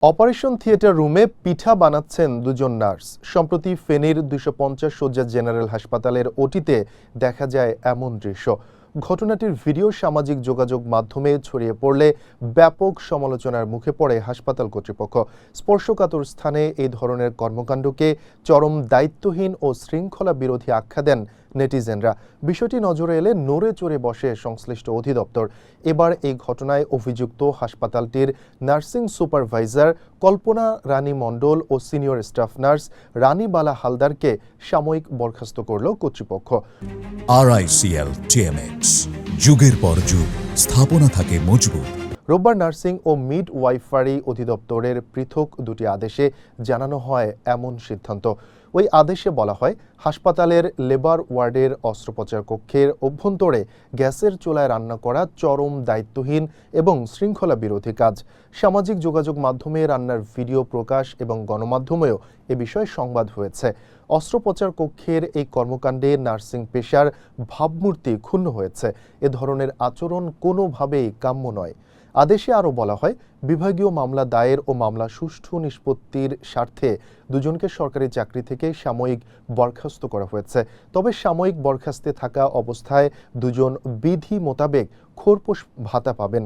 Operation theatre রুমে পিঠা বানাচ্ছেন দুজন নার্স। সম্প্রতি ফেনীর ২৫০ শয্যা জেনারেল হাসপাতালের ওটিতে দেখা যায় এমন দৃশ্য। ঘটনাটির ভিডিও সামাজিক যোগাযোগ মাধ্যমে ছড়িয়ে পড়লে ব্যাপক সমালোচনার মুখে পড়ে হাসপাতাল কর্তৃপক্ষ। স্পর্শকাতর স্থানে এই ধরনের কর্মকাণ্ডকে চরম দায়িত্বহীন ও শৃঙ্খলা বিরোধী আখ্যা দেন নেটিজেনরা। বিষয়টি নজরে এলে নড়ে চড়ে বসে সংশ্লিষ্ট অধিদপ্তর। এবার এই ঘটনায় অভিযুক্ত হাসপাতালটির নার্সিং সুপারভাইজার কল্পনা রানী মণ্ডল ও সিনিয়র স্টাফ নার্স রানী বালা হালদারকে সাময়িক বরখাস্ত করল কর্তৃপক্ষ। RICL TMX, যুগের পর যুগ স্থাপনা থাকে মজবুত। রোববার নার্সিং ও মিড ওয়াইফারি অধিদপ্তরের পৃথক দুটি আদেশে জানানো হয় এমন সিদ্ধান্ত। ওই আদেশে বলা হয়, হাসপাতালের লেবার ওয়ার্ডের অস্ত্রোপচার কক্ষের অভ্যন্তরে গ্যাসের চুলায় রান্না করা চরম দায়িত্বহীন এবং শৃঙ্খলা বিরোধী কাজ। সামাজিক যোগাযোগ মাধ্যমে রান্নার ভিডিও প্রকাশ এবং গণমাধ্যমেও এ বিষয়ে সংবাদ হয়েছে। অস্ত্রোপচার কক্ষের এই কর্মকাণ্ডে নার্সিং পেশার ভাবমূর্তি ক্ষুণ্ণ হয়েছে। এ ধরনের আচরণ কোনোভাবেই কাম্য নয়। আদেশে আরও বলা হয়, বিভাগীয় মামলা দায়ের ও মামলা সুষ্ঠু নিষ্পত্তির স্বার্থে দুজনকে সরকারি চাকরি থেকে সাময়িক বরখাস্ত করা হয়েছে। তবে সাময়িক বরখাস্তে থাকা অবস্থায় দুজন বিধি মোতাবেক খোরপোশ ভাতা পাবেন।